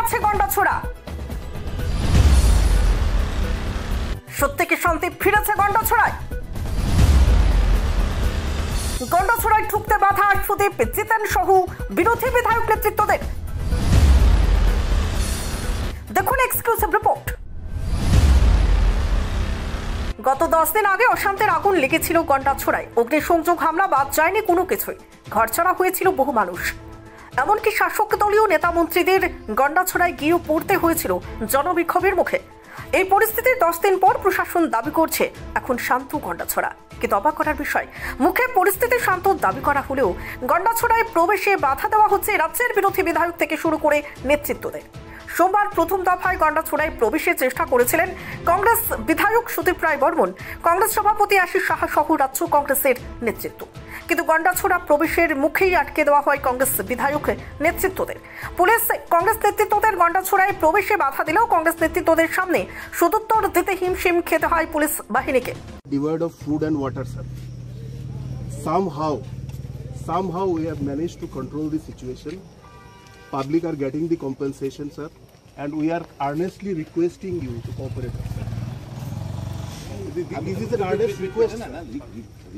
আছে গন্ডাছড়া? সত্যি কি শান্তি ফিরেছে গন্ডাছড়ায়? গন্ডাছড়ায় ঢুকতে বাধা সুদীপ, জিতেন সহ বিরোধী বিধায়ক নেতৃত্বদের। দেখুন এক্সক্লুসিভ রিপোর্ট। গত 10 দিন আগে অশান্তির আগুন লেগেছিল গন্ডাছড়ায়। অগ্নিসংযোগ হামলা বাদ যায়নি কোনো কিছুই। ঘরছাড়া হয়েছিল বহু মানুষ, এমনকি শাসক দলীয় নেতা মন্ত্রীদের গন্ডাছড়ায় গিয়েও পড়তে হয়েছিল জনবিক্ষোভের মুখে। এই পরিস্থিতির 10 দিন পর প্রশাসন দাবি করছে এখন শান্ত গন্ডাছড়া। কিন্তু অবাক করার বিষয়, মুখে পরিস্থিতি শান্ত দাবি করা হলেও গন্ডাছড়ায় প্রবেশে বাধা দেওয়া হচ্ছে রাজ্যের বিরোধী বিধায়ক থেকে শুরু করে নেতৃত্বদের। সোমবার প্রথম দফায় গন্ডাছড়ায় প্রবেশের চেষ্টা করেছিলেন কংগ্রেস বিধায়ক সুদীপ রায় বর্মন, কংগ্রেস সভাপতি আশিস সাহা সহ রাজ্য কংগ্রেসের নেতৃত্ব। কিন্তু গন্ডাছড়া প্রবেশের মুখেই আটকে দেওয়া হয় কংগ্রেস বিধায়ক নেতৃত্বদের। পুলিশ কংগ্রেস নেতৃত্বদের গন্ডাছড়ায় প্রবেশে বাধা দিলেও কংগ্রেস নেতৃত্বদের সামনে সদুত্তর দিতে হিমশিম খেতে হয় পুলিশ বাহিনীকে। Devoid of food and water, sir. Somehow we have managed to control the situation. Public are getting the compensation, sir, and we are earnestly requesting you to cooperate, sir. This is an earnest request.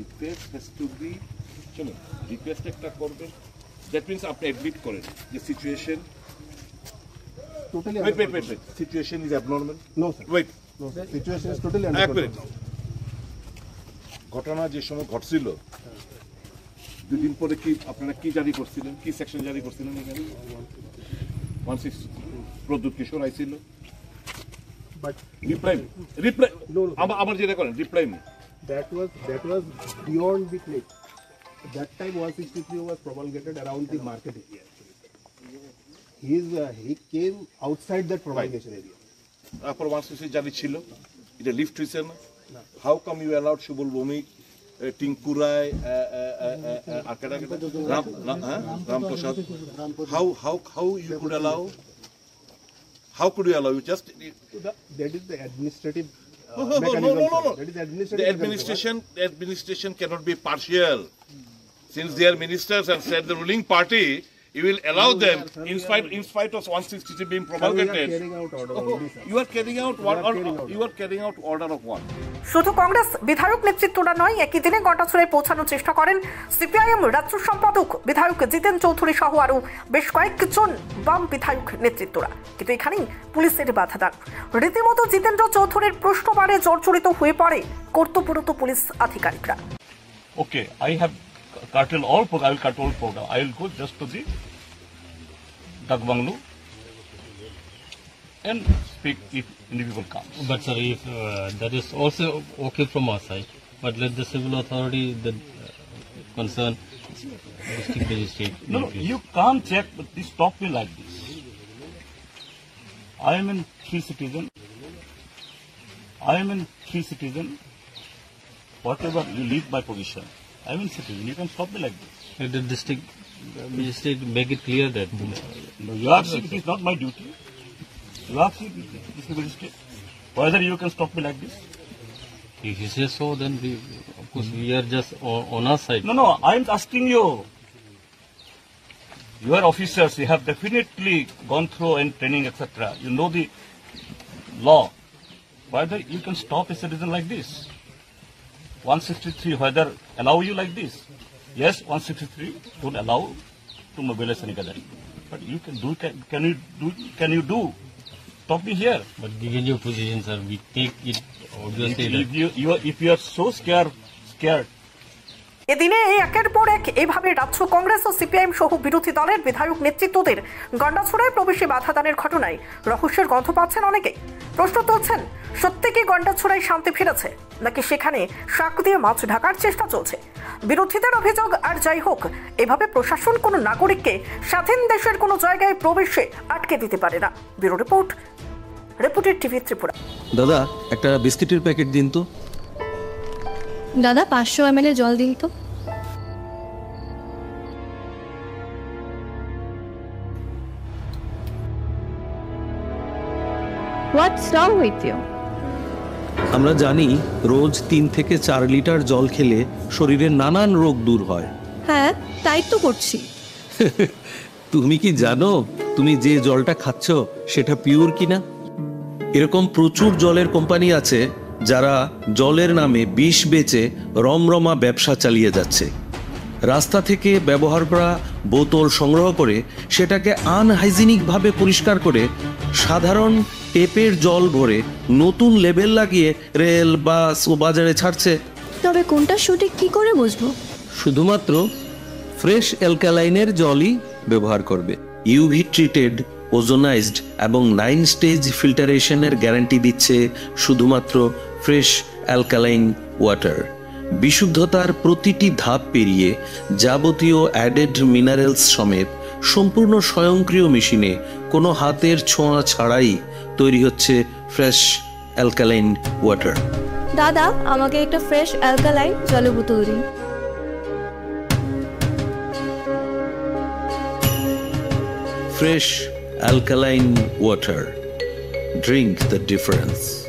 Request has to be, request একটা করবেন, that means আপনি admit করেন the situation. Totally. Wait. Situation is abnormal. No, sir. Wait. No, sir. Situation is totally under control. ঘটনা যে সময় ঘটছিল, দুদিন পরে কি আপনারা কি জারি করছিলেন, কি সেকশন জারি করছিলেন এখানে? 160 প্রদ্যুৎ কিশোর আইছিল। But reply No. আমার যেটা করেন reply me. that was beyond the place. That time 163 was promulgated around the market area. He came outside that promulgation area. তারপর 160 জারি ছিল, এটা লিফট হয়েছে না? How come you allowed Shubal Bhumik, Tinku Rai, Ram Prasad? How you could allow? How could you allow? You just That is the administrative no. mechanism. Sir. That is the administrative The administration cannot be partial. Since they are ministers and said the ruling party, you will allow them in spite of 163 being promulgated. We are carrying out order only, sir. You are carrying out order of what? শুধু কংগ্রেস বিধায়ক নেতৃত্বরা নয়, একই দিনে গন্ডাছড়ায় পৌঁছানোর চেষ্টা করেন CPIM রাজ্য সম্পাদক বিধায়ক জিতেন চৌধুরী সহ আরও বেশ কয়েকজন বাম বিধায়ক নেতৃত্বরা। কিন্তু এখানেই পুলিশের বাধা দান। রীতিমতো জিতেন্দ্র চৌধুরীর প্রশ্নবারে জর্জরিত হয়ে পড়ে কর্তব্যরত পুলিশ আধিকারিকরা। Okay, I have curtailed all program. I will cut all program. I will go just to the Dagbanglu and speak if any people comes. But sir, if that is also okay from our side, but let the civil authority, the concern district magistrate. No, you can't check. But please stop me like this. I am a free citizen. Whatever you leave my position, I am a citizen. You can stop me like this. Let the district magistrate make it clear that. No, you are saying it is not my duty. You are saying it is the magistrate. Whether you can stop me like this? If you say so, then of course we are just on our side. No, I am asking you. You are officers. You have definitely gone through and training, etc. You know the law. Whether you can stop a citizen like this? 163 whether allow you like this? Yes, 163 don't allow to mobilize any gathering. But you can do. Can you do? Stop me here. But given your position, sir, we take it obviously. If you are so scared. এদিনে একের পর এক এইভাবে রাজ্য কংগ্রেস ও CPIM সহ বিরোধী দলের বিধায়ক নেতৃত্বদের গন্ডাছড়ায় প্রবেশে বাধা দানের ঘটনায় রহস্যের গন্ধ পাচ্ছেন অনেকে। প্রশ্ন তুলছেন, সত্যি কি গন্ডাছড়ায় শান্তি ফিরেছে, নাকি সেখানে শাক দিয়ে মাছ ঢাকার চেষ্টা চলছে? বিরোধীদের অভিযোগ, আর যাই হোক, এভাবে প্রশাসন কোনো নাগরিককে স্বাধীন দেশের কোনো জায়গায় প্রবেশে আটকে দিতে পারে না। Bureau report, reporter TV Tripura. দাদা, একটা বিস্কিটের প্যাকেট দিন তো। দাদা 500 ml জল দিন তো। What's wrong with you? আমরা জানি রোজ 3 থেকে 4 লিটার জল খেলে শরীরের নানান রোগ দূর হয়। হ্যাঁ, তাই তো করছি। তুমি কি জানো তুমি যে জলটা খাচ্ছ সেটা পিওর কিনা? এরকম প্রচুর জলের কোম্পানি আছে যারা জলের নামে বিষ বেচে রমরমা ব্যবসা চালিয়ে যাচ্ছে। রাস্তা থেকে ব্যবহার করা বোতল সংগ্রহ করে সেটাকে আনহাইজিনিকভাবে পরিষ্কার করে সাধারণ টেপের জল ভরে নতুন লেবেল লাগিয়ে রেল বাস ও বাজারে ছাড়ছে। তবে কোনটা সঠিক কি করে বুঝবো? শুধুমাত্র ফ্রেশ অ্যালকালাইনের জলই ব্যবহার করবে। ইউভি ট্রিটেড, ওজোনাইজড এবং 9 স্টেজ ফিল্টারেশনের গ্যারান্টি দিচ্ছে শুধুমাত্র ফ্রেশ অ্যালকালাইন ওয়াটার। বিশুদ্ধতার প্রতিটি ধাপ পেরিয়ে যাবতীয় অ্যাডেড মিনারেলস সমেত সম্পূর্ণ স্বয়ংক্রিয় মেশিনে কোনো হাতের ছোঁয়া ছাড়াই তৈরি হচ্ছে ফ্রেশ অ্যালকালাইন ওয়াটার। দাদা, আমাকে একটা ফ্রেশ অ্যালকালাইন জলের বোতল দিন। Fresh alkaline water. Drink the difference.